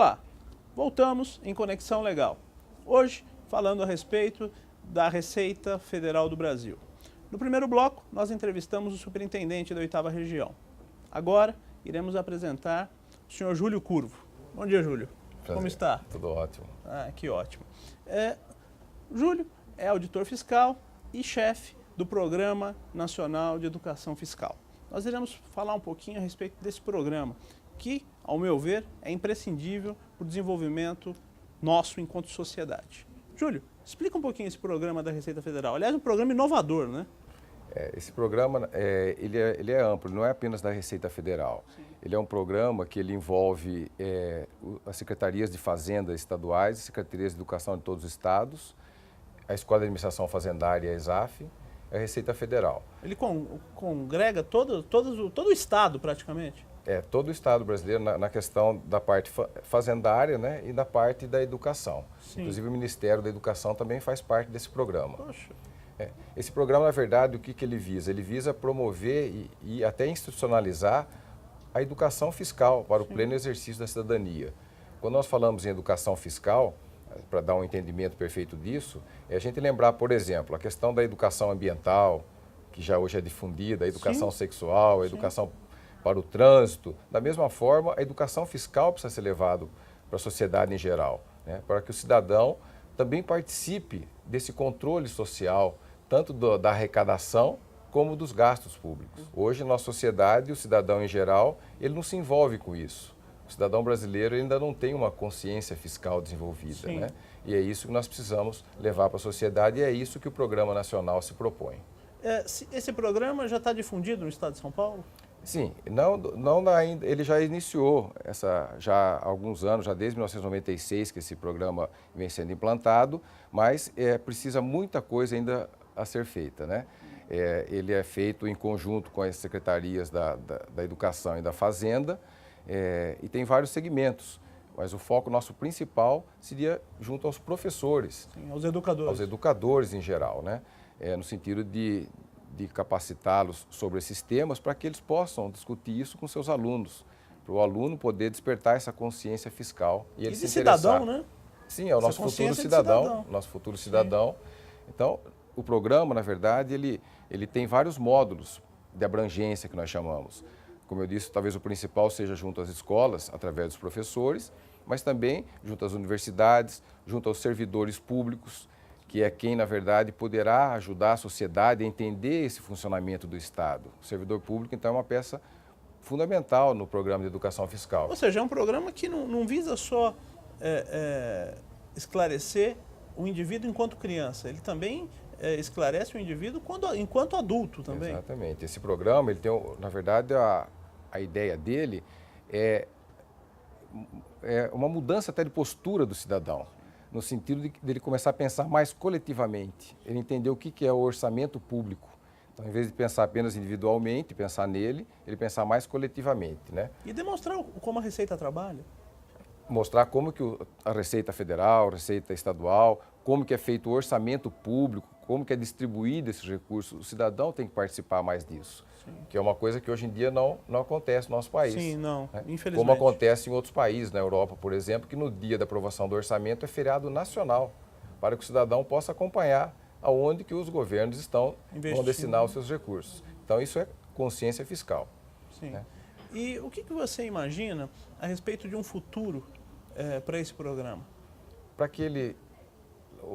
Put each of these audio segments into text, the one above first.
Olá, voltamos em Conexão Legal. Hoje, falando a respeito da Receita Federal do Brasil. No primeiro bloco, nós entrevistamos o superintendente da 8ª Região. Agora, iremos apresentar o senhor Júlio Curvo. Bom dia, Júlio. Prazer. Como está? Tudo ótimo. Que ótimo. Júlio é auditor fiscal e chefe do Programa Nacional de Educação Fiscal. Nós iremos falar um pouquinho a respeito desse programa, que, ao meu ver, é imprescindível para o desenvolvimento nosso enquanto sociedade. Júlio, explica um pouquinho esse programa da Receita Federal. Aliás, um programa inovador, né? Esse programa ele é amplo, não é apenas da Receita Federal. Sim. Ele é um programa que ele envolve as secretarias de Fazenda estaduais, as secretarias de Educação de todos os estados, a Escola de Administração Fazendária, a ESAF, e a Receita Federal. Ele congrega todo o estado, praticamente? Todo o estado brasileiro na questão da parte fazendária, né, e da parte da educação. Sim. Inclusive o Ministério da Educação também faz parte desse programa. Poxa. Esse programa, na verdade, o que ele visa? Ele visa promover e até institucionalizar a educação fiscal para o pleno exercício da cidadania. Quando nós falamos em educação fiscal, para dar um entendimento perfeito disso, é a gente lembrar, por exemplo, a questão da educação ambiental, que já hoje é difundida, a educação sexual, a educação para o trânsito. Da mesma forma, a educação fiscal precisa ser levada para a sociedade em geral, né? Para que o cidadão também participe desse controle social, tanto da arrecadação como dos gastos públicos. Hoje, na nossa sociedade, o cidadão em geral, ele não se envolve com isso. O cidadão brasileiro ainda não tem uma consciência fiscal desenvolvida, né? E é isso que nós precisamos levar para a sociedade e é isso que o Programa Nacional se propõe. Esse programa já está difundido no estado de São Paulo? Sim, não ainda, ele já iniciou já há alguns anos, já desde 1996 que esse programa vem sendo implantado, mas precisa muita coisa ainda a ser feita, né? Ele é feito em conjunto com as secretarias da Educação e da Fazenda e tem vários segmentos, mas o foco nosso principal seria junto aos professores. Sim, aos educadores. Aos educadores em geral, né? No sentido de capacitá-los sobre esses temas para que eles possam discutir isso com seus alunos, para o aluno poder despertar essa consciência fiscal e ele se interessar. Cidadão, né? Sim, é o nosso futuro cidadão, nosso futuro cidadão. Então, o programa, na verdade, ele tem vários módulos de abrangência que nós chamamos. Como eu disse, talvez o principal seja junto às escolas, através dos professores, mas também junto às universidades, junto aos servidores públicos, que é quem, na verdade, poderá ajudar a sociedade a entender esse funcionamento do Estado. O servidor público, então, é uma peça fundamental no programa de educação fiscal. Ou seja, é um programa que não visa só esclarecer o indivíduo enquanto criança, ele também esclarece o indivíduo enquanto adulto também. Exatamente. Esse programa, ele tem, na verdade, a ideia dele é uma mudança até de postura do cidadão, no sentido de ele começar a pensar mais coletivamente, ele entender o que é o orçamento público. Então, em vez de pensar apenas individualmente, pensar nele, ele pensar mais coletivamente, né? E demonstrar como a Receita trabalha. Mostrar como que a Receita Federal, a Receita Estadual, como que é feito o orçamento público, como que é distribuído esses recursos. O cidadão tem que participar mais disso, que é uma coisa que hoje em dia não acontece no nosso país. Sim, não, né? Infelizmente. Como acontece em outros países, na Europa, por exemplo, que no dia da aprovação do orçamento é feriado nacional, para que o cidadão possa acompanhar aonde que os governos vão destinar os seus recursos. Então, isso é consciência fiscal. Sim. Né? E o que você imagina a respeito de um futuro para esse programa? Para que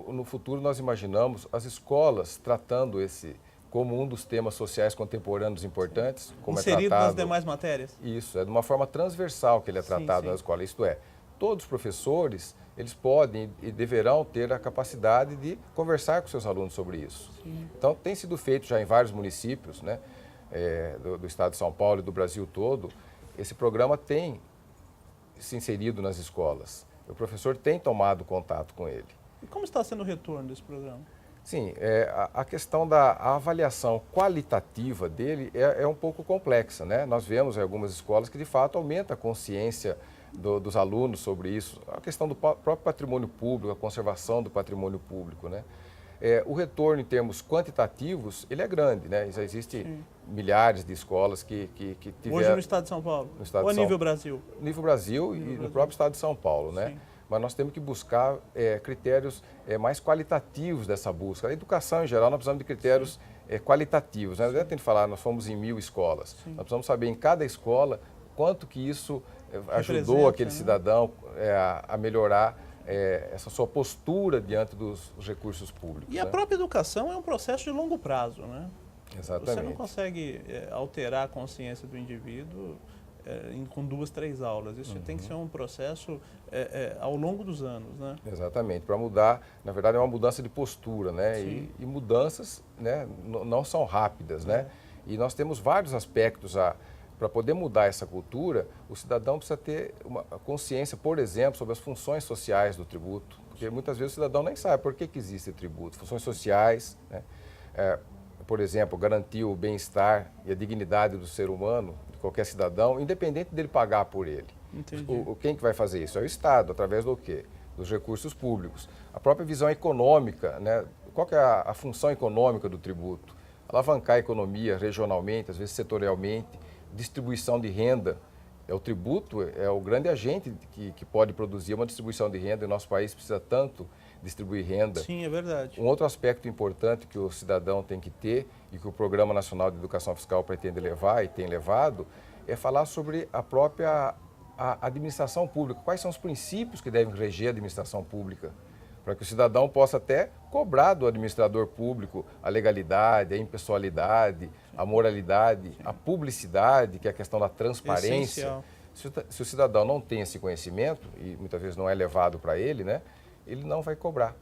no futuro nós imaginamos as escolas tratando esse como um dos temas sociais contemporâneos importantes, como inserido nas demais matérias? Isso, é de uma forma transversal que ele é tratado na escola, isto é, todos os professores, eles podem e deverão ter a capacidade de conversar com seus alunos sobre isso. Sim. Então, tem sido feito já em vários municípios, né, do estado de São Paulo e do Brasil todo, esse programa tem se inserido nas escolas. O professor tem tomado contato com ele. E como está sendo o retorno desse programa? Sim, a questão da avaliação qualitativa dele é um pouco complexa, né? Nós vemos em algumas escolas que, de fato, aumenta a consciência dos alunos sobre isso. A questão do próprio patrimônio público, a conservação do patrimônio público, né? O retorno em termos quantitativos, ele é grande, né? Já existe Sim. milhares de escolas que tiveram... Hoje no estado de São Paulo? No estado Ou a de São... nível Brasil? Nível Brasil e no próprio estado de São Paulo, né? Sim. Mas nós temos que buscar critérios mais qualitativos dessa busca. A educação, em geral, nós precisamos de critérios qualitativos. Né? Não adianta a gente falar, nós fomos em 1000 escolas. Sim. Nós precisamos saber em cada escola quanto que isso ajudou Representa, aquele né? cidadão a melhorar essa sua postura diante dos recursos públicos. E a né? própria educação é um processo de longo prazo, né? Exatamente. Você não consegue alterar a consciência do indivíduo com 2, 3 aulas. Isso tem que ser um processo ao longo dos anos, né? Exatamente. Para mudar, na verdade, é uma mudança de postura, né? E mudanças, né, não são rápidas, né? E nós temos vários aspectos para poder mudar essa cultura. O cidadão precisa ter uma consciência, por exemplo, sobre as funções sociais do tributo, porque muitas vezes o cidadão nem sabe por que existe tributo. Funções sociais, né? Por exemplo, garantir o bem-estar e a dignidade do ser humano, de qualquer cidadão, independente dele pagar por ele. Entendi. Quem que vai fazer isso? É o Estado, através do quê? Dos recursos públicos. A própria visão econômica, né? Qual que é a função econômica do tributo? Alavancar a economia regionalmente, às vezes setorialmente, distribuição de renda. O tributo é o grande agente que pode produzir uma distribuição de renda, e o nosso país precisa tanto distribuir renda. Sim, é verdade. Um outro aspecto importante que o cidadão tem que ter e que o Programa Nacional de Educação Fiscal pretende levar e tem levado é falar sobre a própria administração pública. Quais são os princípios que devem reger a administração pública? Para que o cidadão possa até cobrar do administrador público a legalidade, a impessoalidade, a moralidade, a publicidade, que é a questão da transparência. Essencial. Se o cidadão não tem esse conhecimento, e muitas vezes não é levado para ele, né, ele não vai cobrar.